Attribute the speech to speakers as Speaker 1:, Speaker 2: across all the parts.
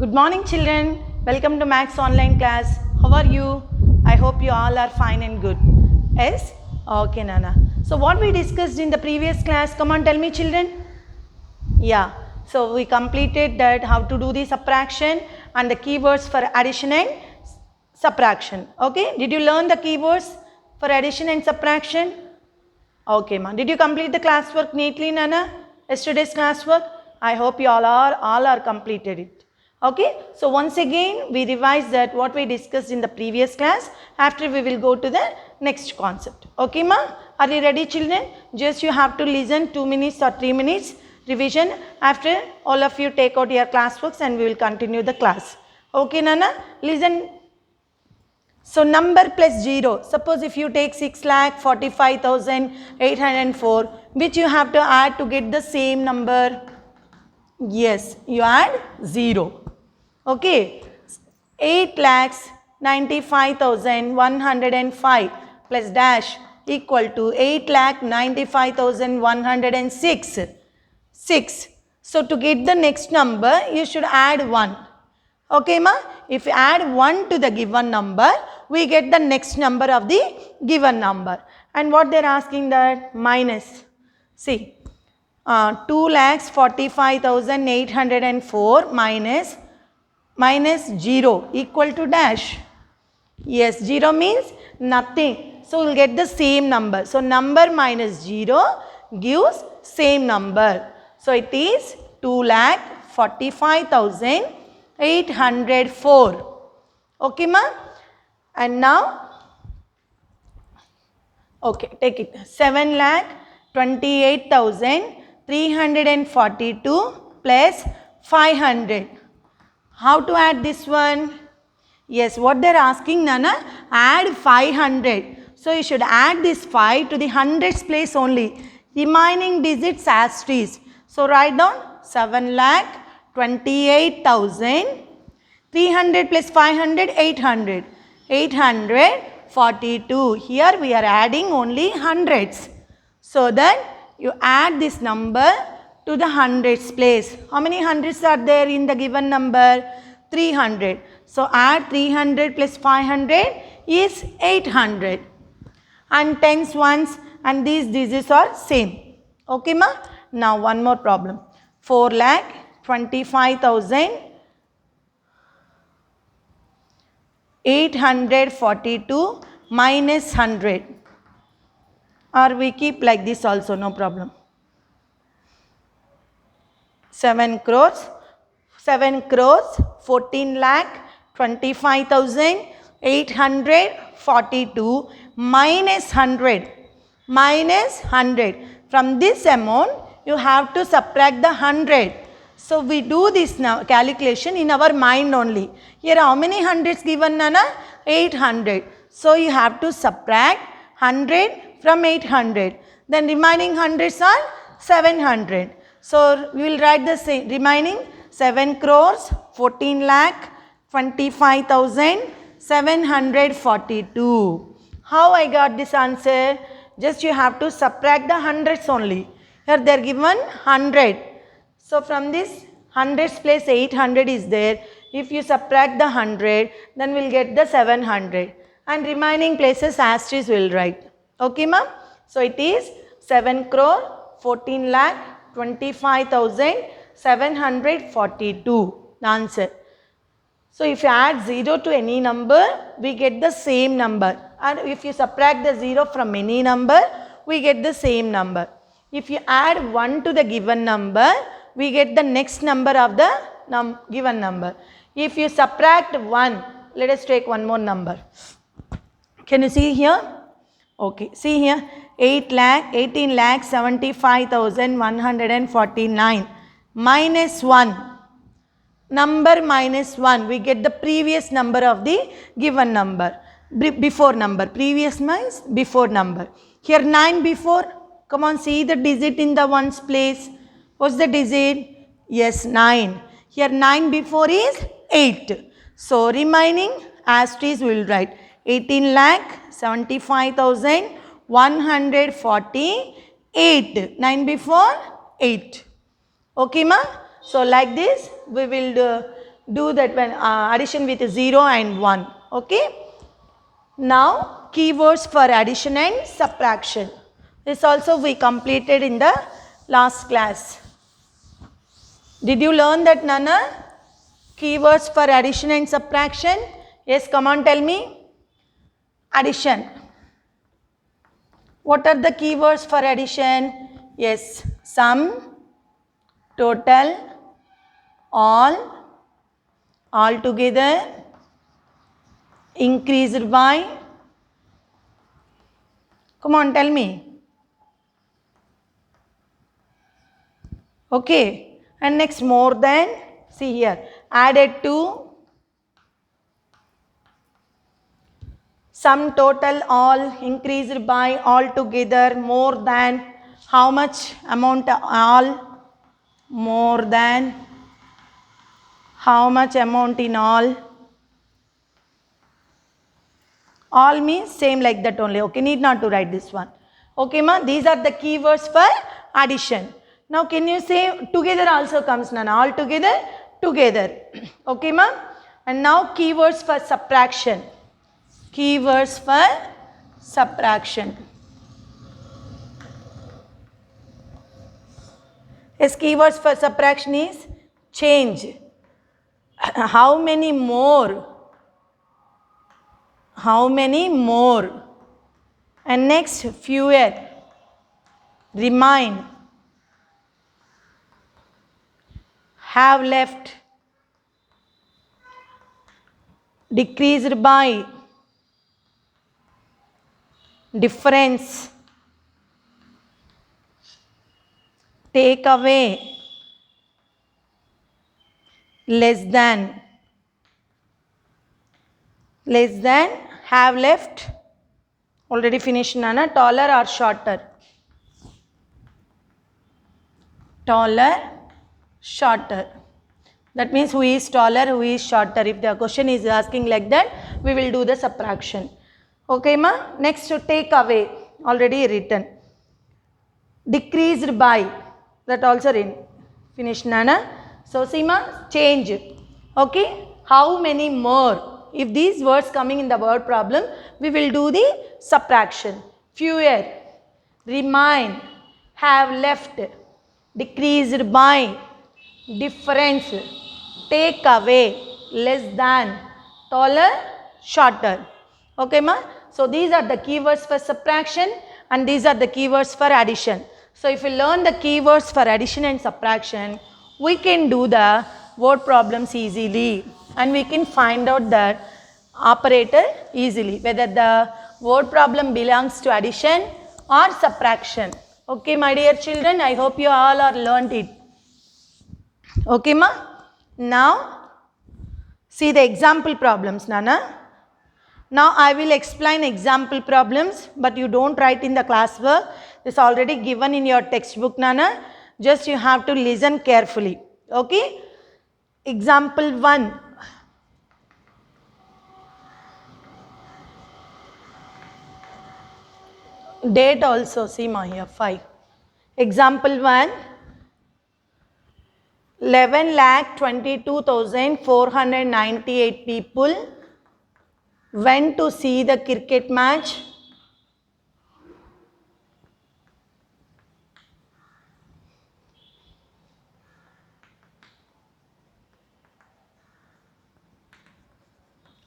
Speaker 1: Good morning children. Welcome to Max online class. How are you? I hope you all are fine and good. Yes? Okay Nana. So what we discussed in the previous class, come on tell me children. Yeah. So we completed that how to do the subtraction and the keywords for addition and subtraction. Okay. Did you learn the keywords for addition and subtraction? Okay ma. Did you complete the classwork neatly Nana? Yesterday's classwork? I hope you all are completed it. Okay, so once again we revise that what we discussed in the previous class. After we will go to the next concept. Okay ma, are you ready children? Just you have to listen 2 minutes or 3 minutes revision. After all of you take out your classworks and we will continue the class. Okay Nana, listen. So number plus 0, suppose if you take 6,45,804, which you have to add to get the same number. Yes, you add 0. Okay, 8,95,105 plus dash equal to 8,95,106. 6. So to get the next number, you should add 1. Okay ma? If you add 1 to the given number, we get the next number of the given number. And what they are asking that? Minus. See, 2,45,804 minus 0 equal to dash. Yes, 0 means nothing. So, we will get the same number. So, number minus 0 gives same number. So, it is 2,45,804. Okay, ma? And now, okay, take it. 7,28,342 plus 500. How to add this one? Yes, what they are asking Nana? Add 500. So, you should add this 5 to the hundreds place only. Remaining digits asterisk. So, write down 7,28,300 plus 500, 800. 842. Here we are adding only hundreds. So, that you add this number to the hundreds place. How many hundreds are there in the given number? 300. So, add 300 plus 500 is 800. And tens, ones and these digits are same. Okay ma? Now, one more problem. 4,25,842 minus 100. Or we keep like this also, no problem. 7 crores, 14,25,842 minus 100. Minus 100. From this amount, you have to subtract the 100. So, we do this now calculation in our mind only. Here, how many hundreds given, Nana? 800. So, you have to subtract 100 from 800. Then remaining hundreds are 700. So, we will write the same remaining 7 crores 14 lakh 25,742. How I got this answer? Just you have to subtract the hundreds only. Here they are given 100. So, from this hundreds place 800 is there. If you subtract the 100, then we will get the 700. And remaining places asterisk will write. Okay ma? So, it is 7 crore 14 lakh 25,742. The answer. So, if you add 0 to any number, we get the same number. And if you subtract the 0 from any number, we get the same number. If you add 1 to the given number, we get the next number of the given number. If you subtract 1, let us take one more number. Can you see here? Okay, see here 18,75,149 minus 1. Number minus 1, we get the previous number of the given number. Before number, previous means before number. Here 9 before, come on see the digit in the ones place. What's the digit? Yes, 9. Here 9 before is 8. So, remaining asterisk we will write 18,75,148. 9 before 8. Okay ma? So, like this we will do that when addition with 0 and 1. Okay. Now keywords for addition and subtraction. This also we completed in the last class. Did you learn that, Nana? Keywords for addition and subtraction. Yes, come on, tell me. Addition. What are the keywords for addition? Yes, sum, total, all together, increased by. Come on, tell me. Okay, and next more than, see here, added to, sum, total, all, increased by, all together, more than, how much amount, all, more than, how much amount in all means same like that only. Okay, need not to write this one. Okay, ma, these are the keywords for addition. Now can you say together also comes, Nana? All together, together. Okay, ma. And now keywords for subtraction. Keywords for subtraction. Yes, keywords for subtraction is change. How many more? How many more? And next, fewer, remain, have left, decreased by, difference, take away, less than, have left, already finished, Nana. Taller or shorter? Taller, shorter. That means who is taller, who is shorter. If the question is asking like that, we will do the subtraction. Okay, ma. Next, to take away, already written. Decreased by, that also finished, Nana. So, see, ma, change. Okay, how many more? If these words coming in the word problem, we will do the subtraction. Fewer, remain, have left, decreased by, difference, take away, less than, taller, shorter. Okay, ma? So these are the keywords for subtraction and these are the keywords for addition. So if we learn the keywords for addition and subtraction, we can do the word problems easily and we can find out the operator easily, whether the word problem belongs to addition or subtraction. Okay, my dear children, I hope you all are learned it. Okay, ma? Now, see the example problems, Nana. Now, I will explain example problems, but you don't write in the classwork. It's already given in your textbook, Nana. Just you have to listen carefully. Okay? Example 1. Date also, see ma here, 5. Example 1. 11,22,498 people went to see the cricket match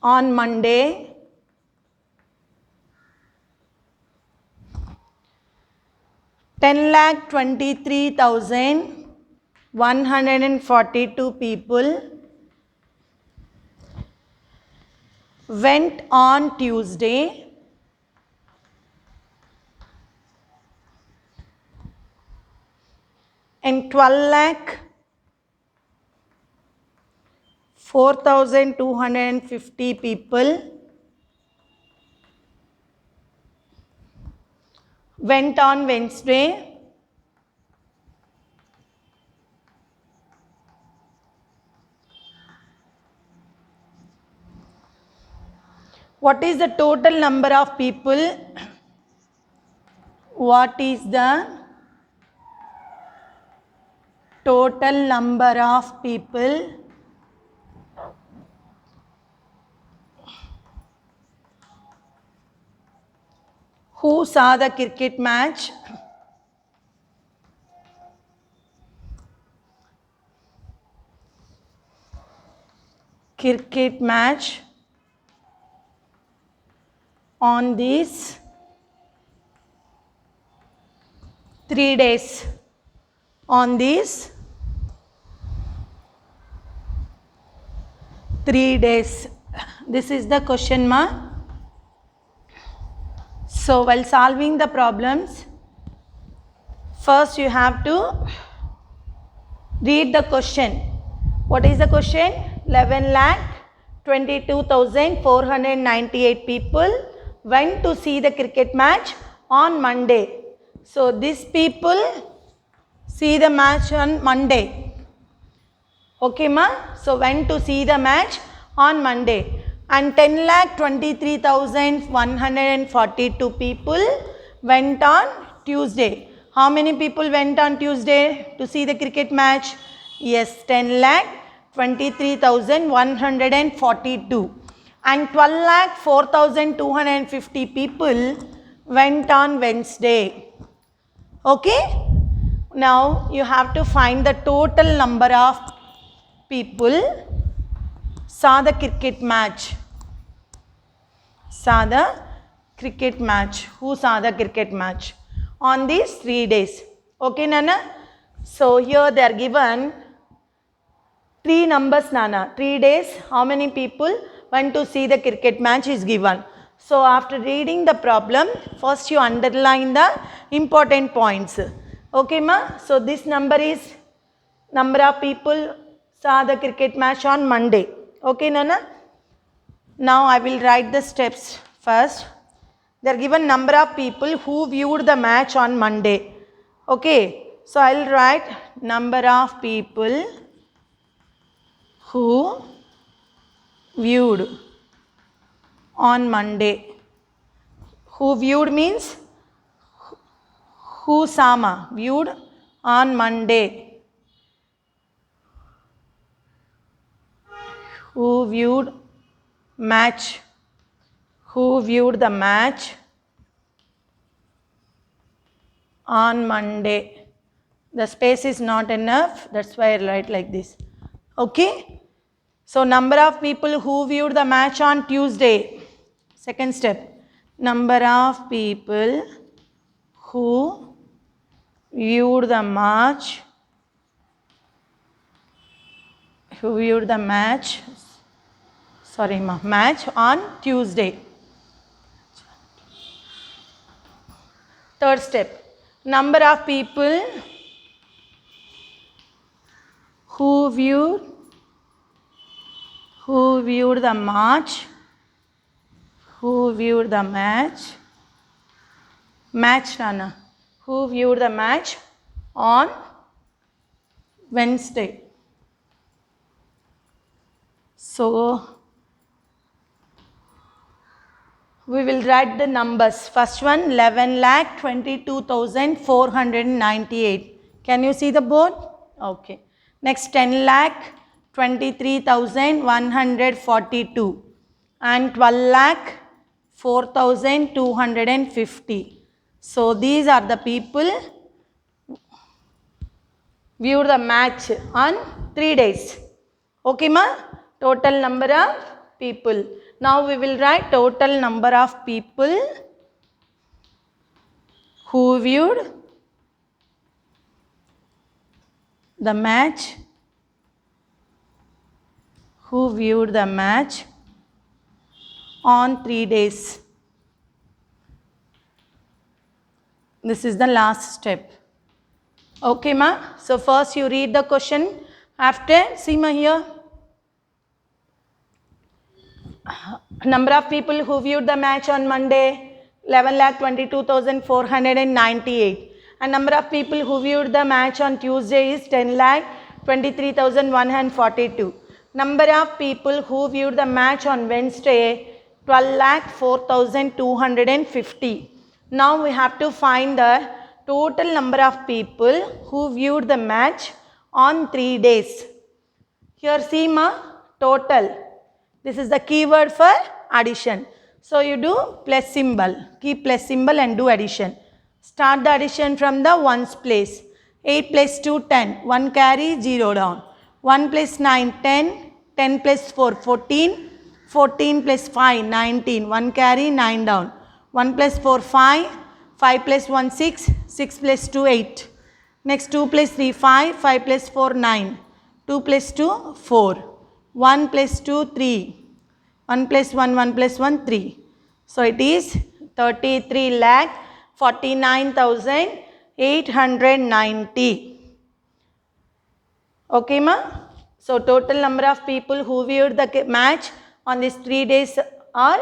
Speaker 1: on Monday, $10,23,142 people went on Tuesday, and 12,04,250 people went on Wednesday, what is the total number of people? What is the total number of people Who saw the cricket match? Cricket match on these 3 days. On these 3 days. This is the question mark. So while solving the problems, first you have to read the question. What is the question? 11,22,498 people went to see the cricket match on Monday. So these people see the match on Monday. Okay ma? So went to see the match on Monday. And 10,23,142 people went on Tuesday. How many people went on Tuesday to see the cricket match? Yes, 10,23,142. And 12,04,250 people went on Wednesday. Okay? Now you have to find the total number of people saw the cricket match. Saw the cricket match. Who saw the cricket match on these 3 days? Okay, Nana? So here they are given 3 numbers, Nana. 3 days, how many people went to see the cricket match is given. So after reading the problem, first you underline the important points. Okay, ma? So this number is number of people saw the cricket match on Monday. Okay, Nana? Now I will write the steps first. They are given number of people who viewed the match on Monday. Okay, so I will write number of people who viewed on Monday. Who viewed means who saw, viewed on Monday. Who viewed match. Who viewed the match on Monday. The space is not enough, that's why I write like this. Okay. So number of people who viewed the match on Tuesday. Second step. Number of people who viewed the match. Who viewed the match. Match on Tuesday. Third step. Number of people who viewed the match. Who viewed the match. Match, Nana. Who viewed the match on Wednesday. So we will write the numbers. First one 11,22,498. Can you see the board? Okay. Next 10,23,142 and 12,04,250. So these are the people viewed the match on 3 days. Okay, ma? Total number of people. Now we will write total number of people who viewed the match. Who viewed the match on 3 days. This is the last step. Okay, ma? So first you read the question. After, see ma here. Number of people who viewed the match on Monday, 11,22,498. And number of people who viewed the match on Tuesday is 10,23,142. Number of people who viewed the match on Wednesday, 12,04,250. Now we have to find the total number of people who viewed the match on 3 days. Here see ma, total. This is the keyword for addition. So you do plus symbol, keep plus symbol and do addition. Start the addition from the ones place. 8 plus 2, 10. 1 carry, 0 down. 1 plus 9, 10. 10 plus 4, 14. 14 plus 5, 19. 1 carry, 9 down. 1 plus 4, 5. 5 plus 1, 6. 6 plus 2, 8. Next 2 plus 3, 5. 5 plus 4, 9. 2 plus 2, 4. 1 plus 2, 3. 1 plus 1, 1 plus 1, 3. So it is 33 lakh 49,890. Okay, ma? So total number of people who viewed the match on these 3 days are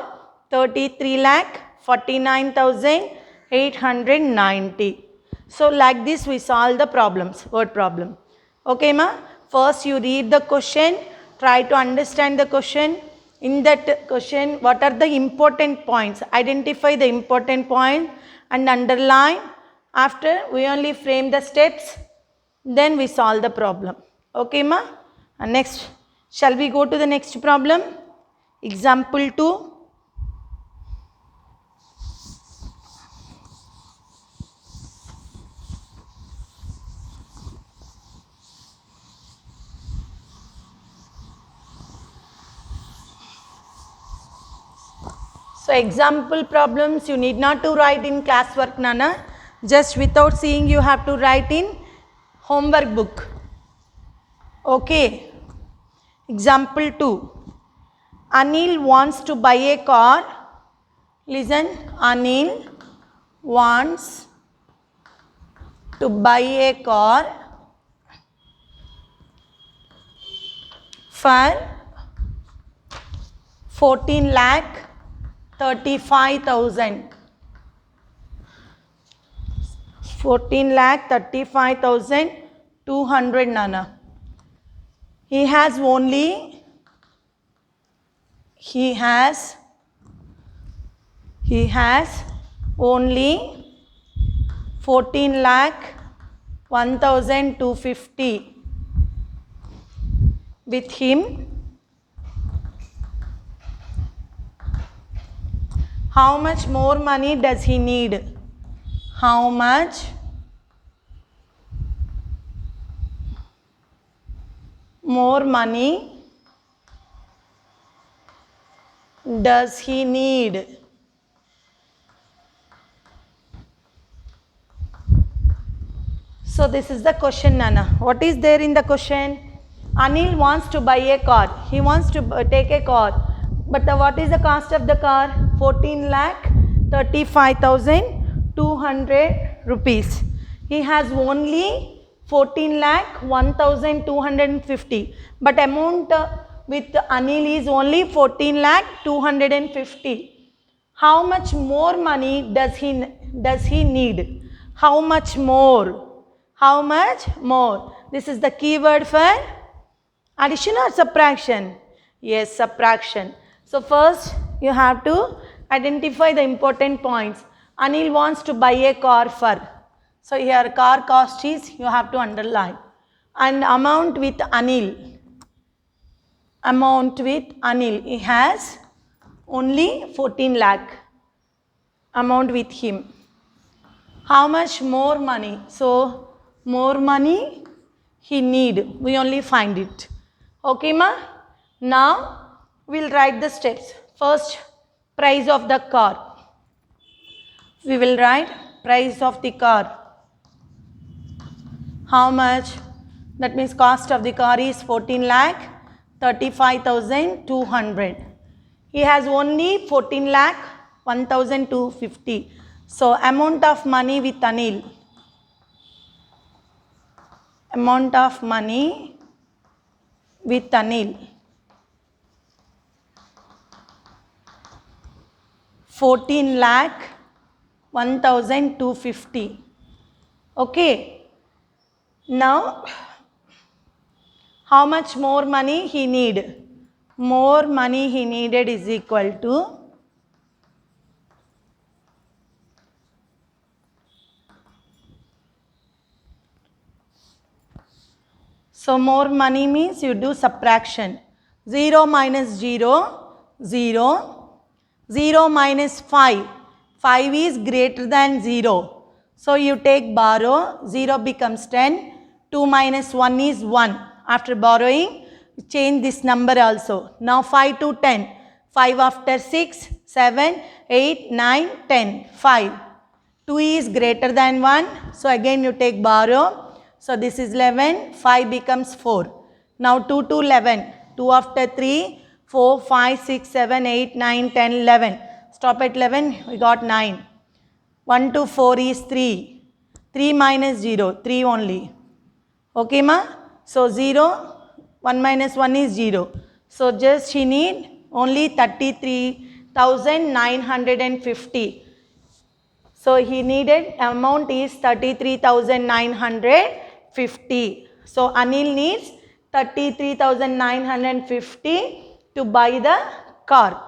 Speaker 1: 33 lakh 49,890. So like this we solve the problems, word problem. Okay, ma? First you read the question, try to understand the question. In that question, what are the important points? Identify the important point and underline. After we only frame the steps, then we solve the problem. Okay, ma? And next, shall we go to the next problem? Example 2. So example problems you need not to write in classwork, Nana. Just without seeing you have to write in homework book. Okay. Example 2. Anil wants to buy a car. Listen. Anil wants to buy a car for 14 lakh 35,000. 14 lakh 35,200, Nana. He has only 14 lakh 1,250 with him. How much more money does he need? How much more money does he need? So this is the question, Nana. What is there in the question? Anil wants to buy a car. He wants to take a car. But what is the cost of the car? 14 lakh 35,200 rupees. He has only 14 lakh 1,250. But amount with Anil is only 14 lakh 250. How much more money does he need? How much more? How much more? This is the keyword for addition or subtraction? Yes, subtraction. So first you have to identify the important points. Anil wants to buy a car for. So here car cost is you have to underline. And amount with Anil. Amount with Anil. He has only 14 lakh. Amount with him. How much more money? So more money he need. We only find it. Okay, ma? Now we'll write the steps. First, price of the car. We will write price of the car. How much? That means cost of the car is 14 lakh 35,200. He has only 14 lakh 1,250. So amount of money with Anil. Amount of money with Anil. 14 lakh 1,250. Okay. Now, how much more money he need? More money he needed is equal to so more money means you do subtraction. 0 minus 0, 0. 0 minus 5. 5 is greater than 0. So you take borrow, 0 becomes 10. 2 minus 1 is 1. After borrowing, change this number also. Now 5 to 10. 5 after 6, 7, 8, 9, 10. 5. 2 is greater than 1. So again you take borrow. So this is 11. 5 becomes 4. Now 2 to 11. 2 after 3, 4, 5, 6, 7, 8, 9, 10, 11. Stop at 11. We got 9. 1 to 4 is 3. 3 minus 0. 3 only. Okay ma? So 0. 1 minus 1 is 0. So just she need only 33,950. So he needed amount is 33,950. So Anil needs 33,950 to buy the car.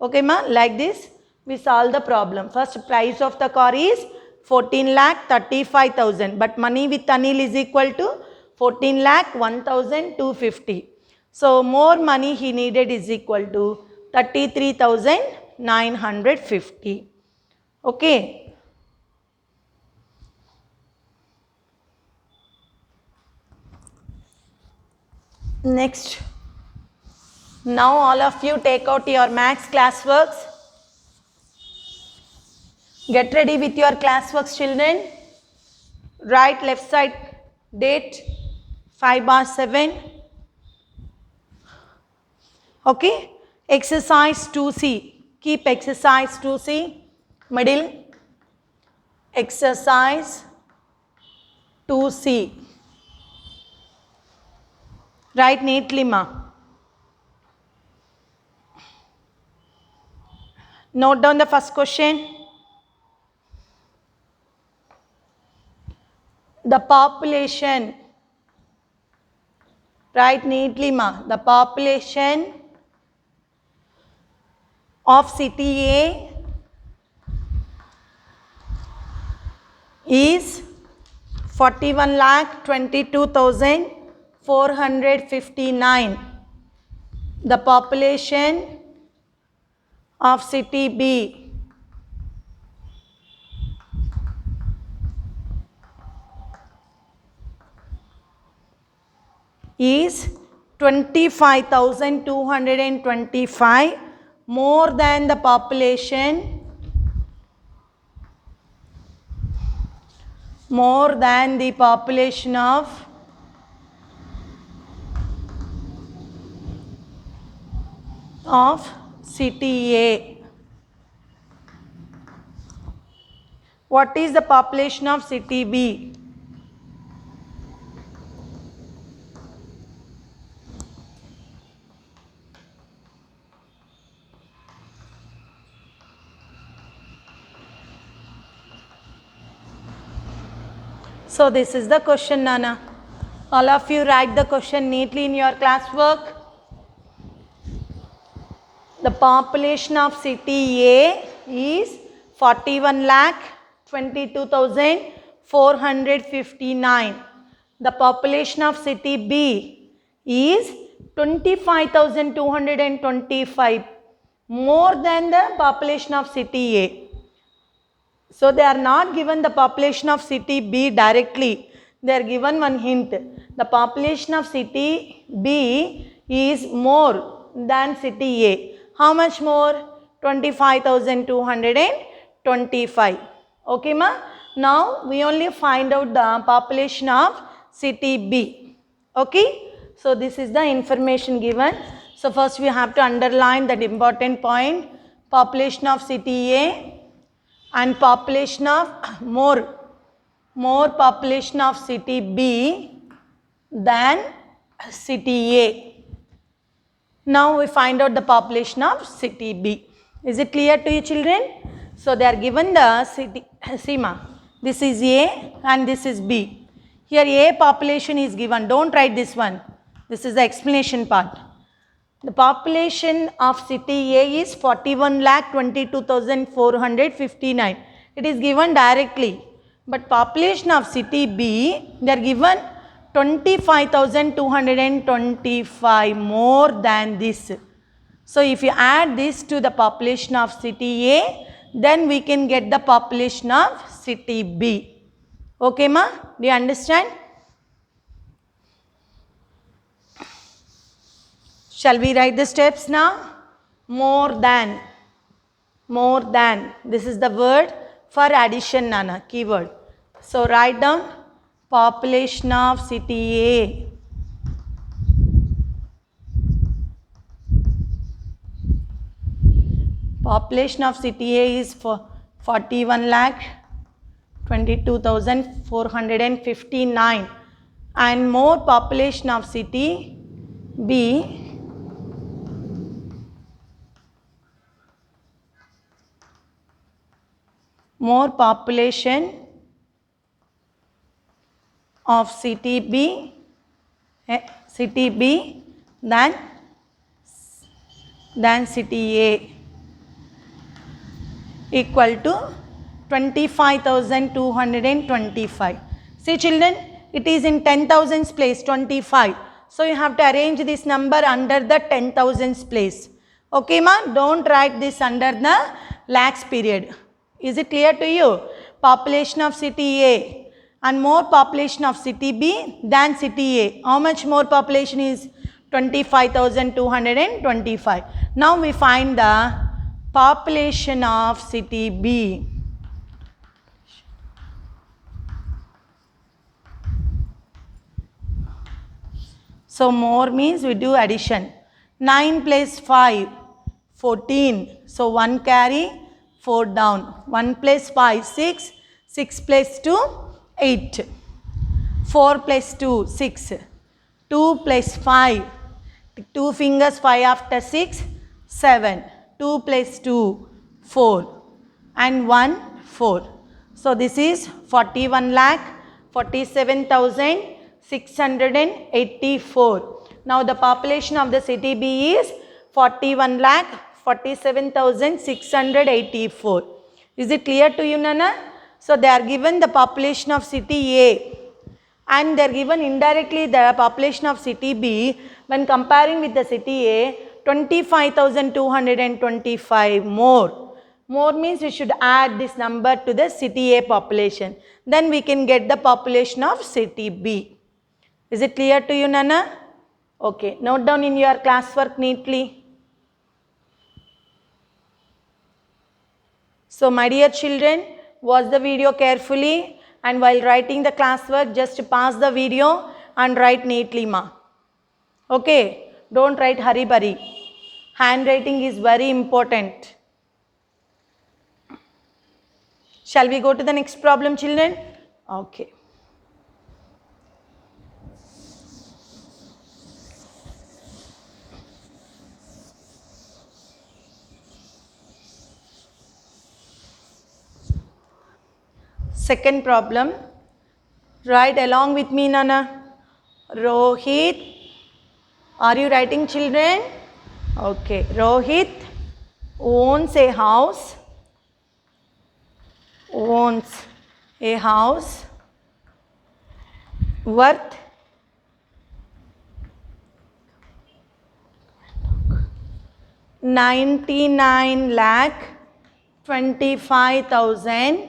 Speaker 1: Okay ma, like this we solve the problem. First price of the car is 14,35,000, but money with Anil is equal to 14,01,250. So more money he needed is equal to 33,950. Okay. Next. Now all of you take out your maths classworks. Get ready with your classworks, children. Write left side date 5/7. Okay. Exercise 2C. Keep exercise 2C middle. Exercise 2C. Write neatly ma. Note down the first question. The population. Write neatly ma. The population of city A is 41,22,459. The population of city B is 25,225, more than the population of city A. What is the population of city B? So this is the question, Nana. All of you write the question neatly in your classwork. The population of city A is 41,22,459. The population of city B is 25,225, more than the population of city A. So they are not given the population of city B directly. They are given one hint. The population of city B is more than city A. How much more? 25,225. Okay ma? Now we only find out the population of city B. Okay? So this is the information given. So first we have to underline that important point. Population of city A and population of more population of city B than city A. Now we find out the population of city B. Is it clear to you, children? So they are given the city, see ma, this is A and this is B. Here A population is given, don't write this one. This is the explanation part. The population of city A is 41,22,459. It is given directly. But population of city B, they are given 25,225, more than this. So if you add this to the population of city A, then we can get the population of city B. Okay, ma? Do you understand? Shall we write the steps now? More than. More than. This is the word for addition, Nana, keyword. So write down population of city A. Population of city A is for 41 lakh 22,459, and more population of city B more population of city B than city A equal to 25,225. See children, it is in 10,000s place, 25. So you have to arrange this number under the 10,000s place. Okay ma, don't write this under the lakhs period. Is it clear to you? Population of city A and more population of city B than city A. How much more population is? 25,225. Now we find the population of city B. So more means we do addition. 9 plus 5, 14. So 1 carry, 4 down. 1 plus 5, 6. 6 plus 2, 8. 4 plus 2, 6. 2 plus 5. 2 fingers, 5 after 6, 7. 2 plus 2, 4. And 1, 4. So this is 41 lakh 47,684. Now the population of the city B is 41 lakh 47,684. Is it clear to you, Nana? So they are given the population of city A and they are given indirectly the population of city B. When comparing with the city A, 25,225 more. More means we should add this number to the city A population. Then we can get the population of city B. Is it clear to you, Nana? Okay, note down in your classwork neatly. So my dear children, watch the video carefully and while writing the classwork, just pause the video and write neatly, ma. Okay, don't write hurry-burry. Handwriting is very important. Shall we go to the next problem, children? Okay. Second problem. Write along with me, Nana. Rohit. Are you writing, children? Okay. Rohit owns a house. Owns a house worth 99 lakh 25,000.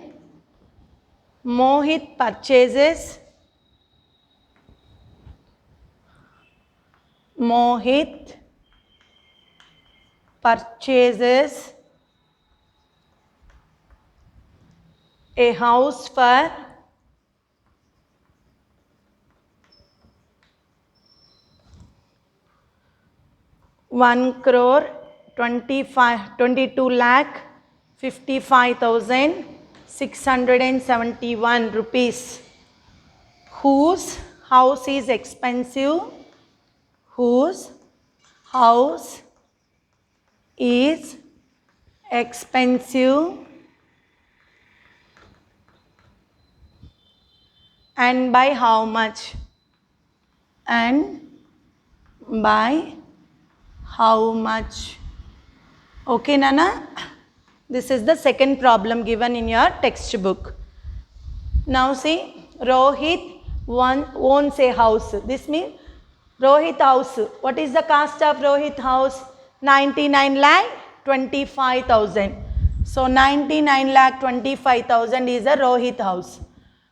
Speaker 1: Mohit purchases a house for 1,22 lakh 55,671 rupees. Whose house is expensive? Whose house is expensive and by how much? And by how much? Okay, Nana? This is the second problem given in your textbook. Now see, Rohit owns a house. This means Rohit house. What is the cost of Rohit house? 99 lakh 25,000. So 99 lakh 25,000 is a Rohit house.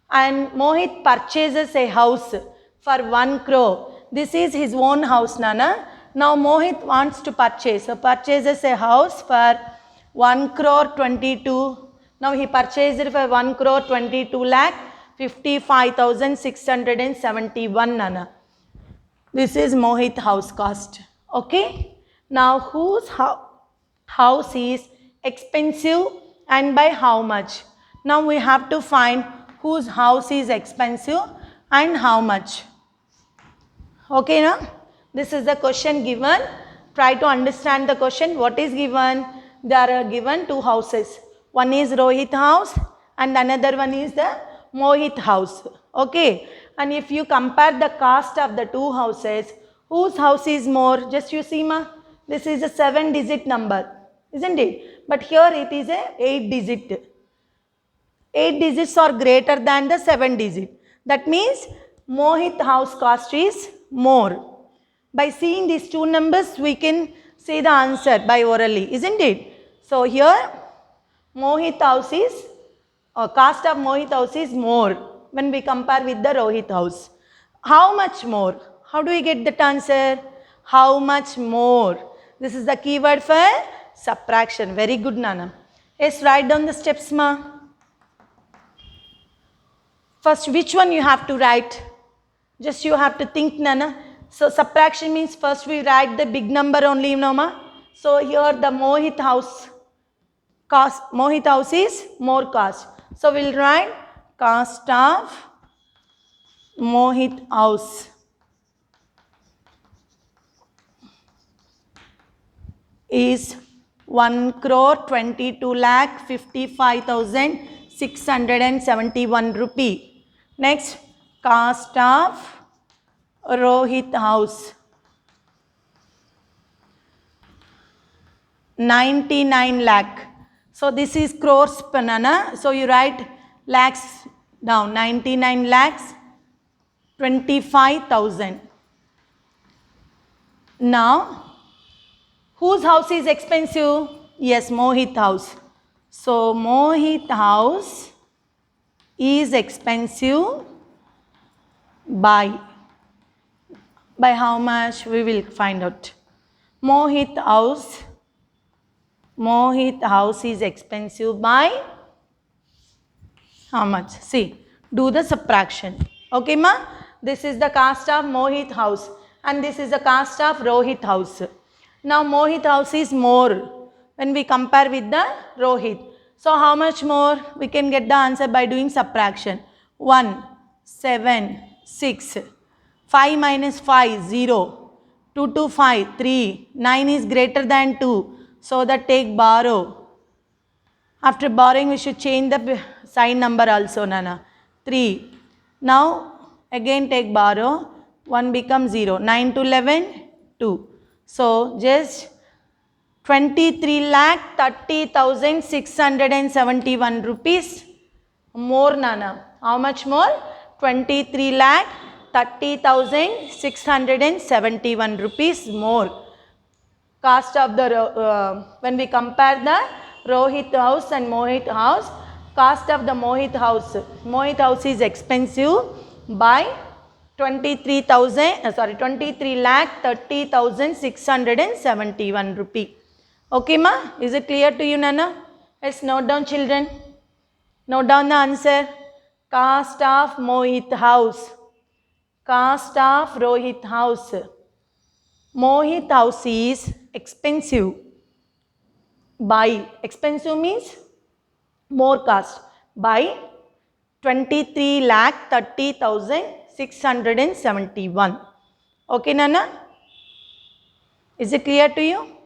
Speaker 1: And Mohit purchases a house for 1 crore. This is his own house, Nana. Now Mohit wants to purchase. So purchases a house for 1 crore 22. Now he purchased it for 1 crore 22 lakh 55,671, Nana. This is Mohit house cost. Okay. Now whose house is expensive and by how much? Now we have to find whose house is expensive and how much. Okay, now this is the question given. Try to understand the question. What is given? There are given 2 houses. One is Rohit house and another one is the Mohit house. Okay. And if you compare the cost of the 2 houses, whose house is more? Just you see, ma. This is a 7-digit number, isn't it? But here it is a 8-digit. 8 digits are greater than the 7 digit. That means Mohit house cost is more. By seeing these 2 numbers, we can say the answer by orally, isn't it? So here Mohit house is, cost of Mohit house is more when we compare with the Rohit house. How much more? How do we get that answer? How much more? This is the keyword for subtraction. Very good, Nana. Yes, write down the steps, ma. First, which one you have to write? Just you have to think, Nana. So subtraction means first we write the big number only, no, ma. So here the Mohit house cost, Mohit house is more cost. So we'll write cost of Mohit house is 1 crore 22 lakh 55,671 rupee. Next, cost of Rohit house 99 lakh. So this is crores, Panana. So you write lakhs down. 99 lakhs 25,000. Now, whose house is expensive? Yes, Mohit house. So Mohit house is expensive by how much? We will find out. Mohit house is expensive by how much? See, do the subtraction. Okay, ma? This is the cost of Mohit house and this is the cost of Rohit house. Now Mohit house is more when we compare with the Rohit. So how much more? We can get the answer by doing subtraction. 1, 7, 6. 5 minus 5, 0. 2 to 5, 3. 9 is greater than 2. So that take borrow. After borrowing, we should change the sign number also, Nana. 3. Now, again take borrow. 1 becomes 0. 9 to 11, 2. So, just 23,30,671 rupees more, Nana. How much more? 23,30,671 rupees more. Cost of the, when we compare the Rohit house and Mohit house, cost of the Mohit house is expensive by 23,30,671 rupee. Okay, ma? Is it clear to you, Nana? Let's note down, children. Note down the answer. Cost of Mohit house. Cost of Rohit house. Mohit house is expensive by, expensive means more cost, by 23,30,671. Okay, Nana? Is it clear to you?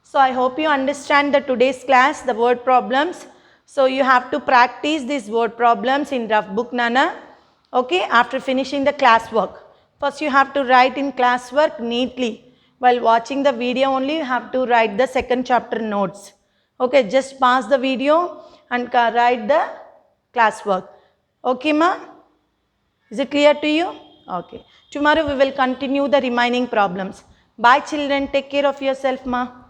Speaker 1: So I hope you understand the today's class, the word problems. So you have to practice these word problems in rough book, Nana. Okay, after finishing the classwork. First you have to write in classwork neatly. While watching the video only, you have to write the second chapter notes. Okay, just pause the video and write the classwork. Okay, ma? Is it clear to you? Okay. Tomorrow we will continue the remaining problems. Bye, children. Take care of yourself, ma.